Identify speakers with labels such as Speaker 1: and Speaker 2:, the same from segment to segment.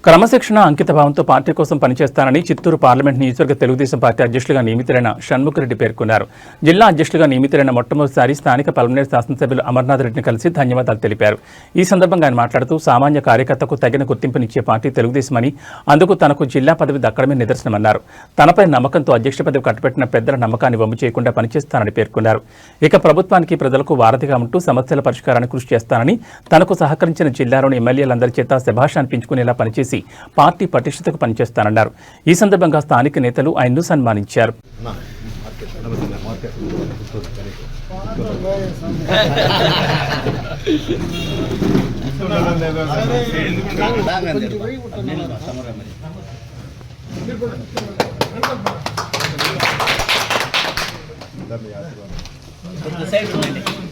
Speaker 1: క్రమశిక్షణ అంకితభావంతో పార్టీ కోసం పనిచేస్తానని చిత్తూరు పార్లమెంట్ నియోజకవర్గ తెలుగుదేశం పార్టీ అధ్యక్షులుగా నియమితులైన షణ్ముఖరెడ్డి పేర్కొన్నారు. జిల్లా అధ్యక్షులుగా నియమితులైన మొట్టమొదటిసారి స్థానిక పల్మనేరు శాసనసభ్యులు అమర్నాథ్ రెడ్డిని కలిసి ధన్యవాదాలు తెలిపారు. ఈ సందర్భంగా ఆయన మాట్లాడుతూ సామాన్య కార్యకర్తకు తగిన గుర్తింపునిచ్చే పార్టీ తెలుగుదేశమని, అందుకు తనకు జిల్లా పదవి దక్కడమే నిదర్శనమన్నారు. తనపై నమ్మకంతో అధ్యక్ష పదవి కట్టుబెట్టిన పెద్దల నమ్మకాన్ని వమ్ము చేయకుండా పనిచేస్తానని పేర్కొన్నారు. ఇక ప్రభుత్వానికి ప్రజలకు వారధిగా ఉంటూ సమస్యల పరిష్కారానికి కృషి చేస్తానని, తనకు సహకరించిన జిల్లాలోని ఎమ్మెల్యేలందరి చేత శభాష్ అనిపించుకునేలా పనిచేసి పార్టీ పటిష్టతకు పనిచేస్తానన్నారు. ఈ సందర్భంగా స్థానిక నేతలు ఆయన్ను సన్మానించారు.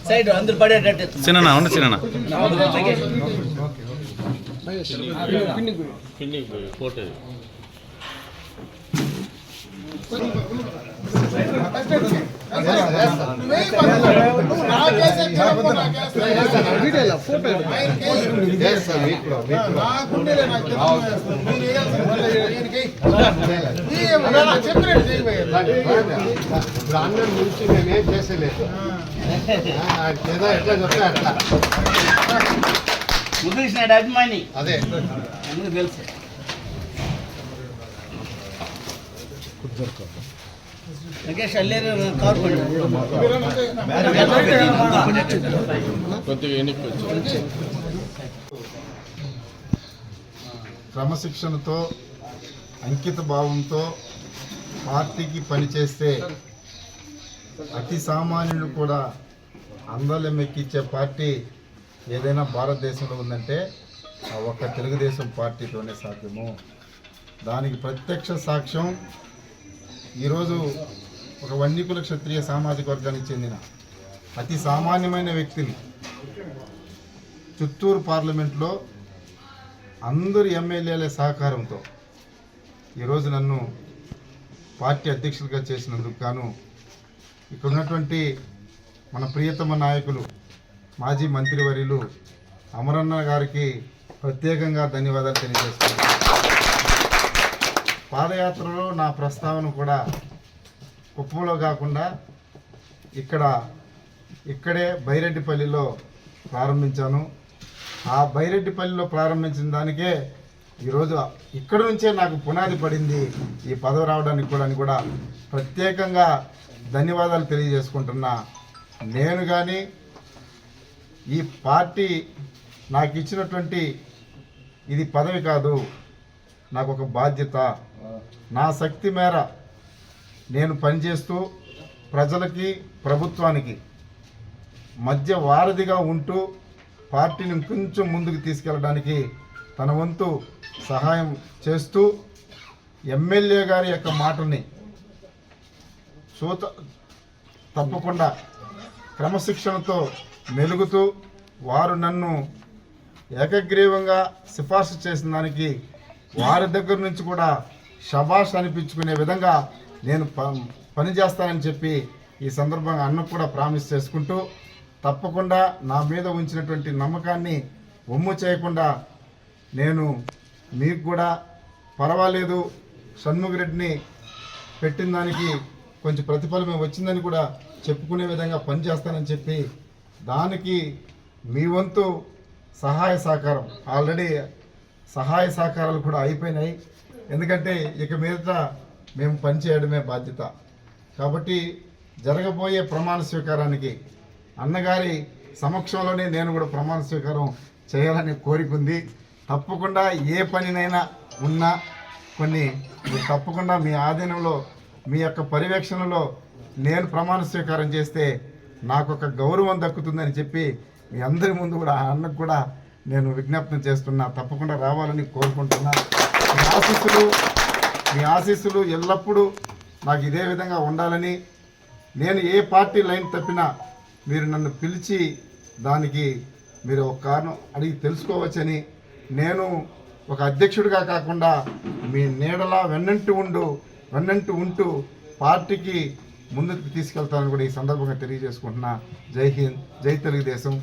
Speaker 2: సైడ్ అందరూ పడేటట్టు
Speaker 3: చిన్న ఉండు చిన్న ఫోటో
Speaker 4: అన్నం నుంచి నేనేం చేసలేదు. ఏదో ఎట్లా చెప్తే అట్లా
Speaker 2: ముద్రించినాడు అభిమాని.
Speaker 4: అదే
Speaker 2: తెలుసు.
Speaker 4: క్రమశిక్షణతో అంకిత భావంతో పార్టీకి పనిచేస్తే అతి సామాన్యులు కూడా అందలం ఎక్కించే పార్టీ ఏదైనా భారతదేశంలో ఉందంటే ఆ ఒక్క తెలుగుదేశం పార్టీతోనే సాధ్యము. దానికి ప్రత్యక్ష సాక్ష్యం ఈరోజు ఒక వన్యకుల క్షత్రియ సామాజిక వర్గానికి చెందిన అతి సామాన్యమైన వ్యక్తిని చిత్తూరు పార్లమెంట్లో అందరు ఎమ్మెల్యేల సహకారంతో ఈరోజు నన్ను పార్టీ అధ్యక్షులుగా చేసినందుకు గాను ఇక్కడ ఉన్నటువంటి మన ప్రియతమ నాయకులు మాజీ మంత్రివర్యులు అమరన్న గారికి ప్రత్యేకంగా ధన్యవాదాలు తెలియజేస్తున్నాను. పాదయాత్రలో నా ప్రస్తావన కూడా కుప్పంలో కాకుండా ఇక్కడే బైరెడ్డిపల్లిలో ప్రారంభించాను. ఆ బైరెడ్డిపల్లిలో ప్రారంభించిన దానికే ఈరోజు ఇక్కడ నుంచే నాకు పునాది పడింది ఈ పదవి రావడానికి కూడా ప్రత్యేకంగా ధన్యవాదాలు తెలియజేసుకుంటున్నా. నేను కానీ ఈ పార్టీ నాకు ఇచ్చినటువంటి ఇది పదవి కాదు, నాకు ఒక బాధ్యత. నా శక్తి మేర నేను పనిచేస్తూ ప్రజలకి ప్రభుత్వానికి మధ్య వారధిగా ఉంటూ పార్టీని కొంచెం ముందుకు తీసుకెళ్ళడానికి తన వంతు సహాయం చేస్తూ ఎమ్మెల్యే గారి యొక్క మాటని తప్పకుండా క్రమశిక్షణతో మెలుగుతూ వారు నన్ను ఏకగ్రీవంగా సిఫార్సు చేసిన దానికి వారి దగ్గర నుంచి కూడా శభాష్ అనిపించుకునే విధంగా నేను పనిచేస్తానని చెప్పి ఈ సందర్భంగా అన్నకు కూడా ప్రామిస్ చేసుకుంటూ తప్పకుండా నా మీద ఉంచినటువంటి నమ్మకాన్ని వమ్ము చేయకుండా నేను మీకు కూడా పర్వాలేదు షణ్ముఖరెడ్డిని పెట్టిన దానికి కొంచెం ప్రతిఫలమే వచ్చిందని కూడా చెప్పుకునే విధంగా పనిచేస్తానని చెప్పి దానికి మీ వంతు సహాయ సహకారం ఆల్రెడీ సహాయ సహకారాలు కూడా అయిపోయినాయి. ఎందుకంటే ఇక మీదట మేము పనిచేయడమే బాధ్యత. కాబట్టి జరగబోయే ప్రమాణ స్వీకారానికి అన్నగారి సమక్షంలోనే నేను కూడా ప్రమాణ స్వీకారం చేయాలని కోరికుంది. తప్పకుండా ఏ పనినైనా ఉన్నా కొన్ని తప్పకుండా మీ ఆధీనంలో మీ యొక్క పర్యవేక్షణలో నేను ప్రమాణ స్వీకారం చేస్తే నాకు ఒక గౌరవం దక్కుతుందని చెప్పి మీ అందరి ముందు కూడా అన్నకు కూడా నేను విజ్ఞప్తి చేస్తున్నా. తప్పకుండా రావాలని కోరుకుంటున్నా. మీ ఆశీస్సులు ఎల్లప్పుడూ నాకు ఇదే విధంగా ఉండాలని, నేను ఏ పార్టీ లైన్ తప్పినా మీరు నన్ను పిలిచి దానికి మీరు ఒక కారణం అడిగి తెలుసుకోవచ్చని, నేను ఒక అధ్యక్షుడిగా కాకుండా మీ నీడలా వెన్నంటూ ఉంటూ పార్టీకి ముందుకు తీసుకెళ్తానని కూడా ఈ సందర్భంగా తెలియజేసుకుంటున్నా. జై హింద్, జై తెలుగుదేశం.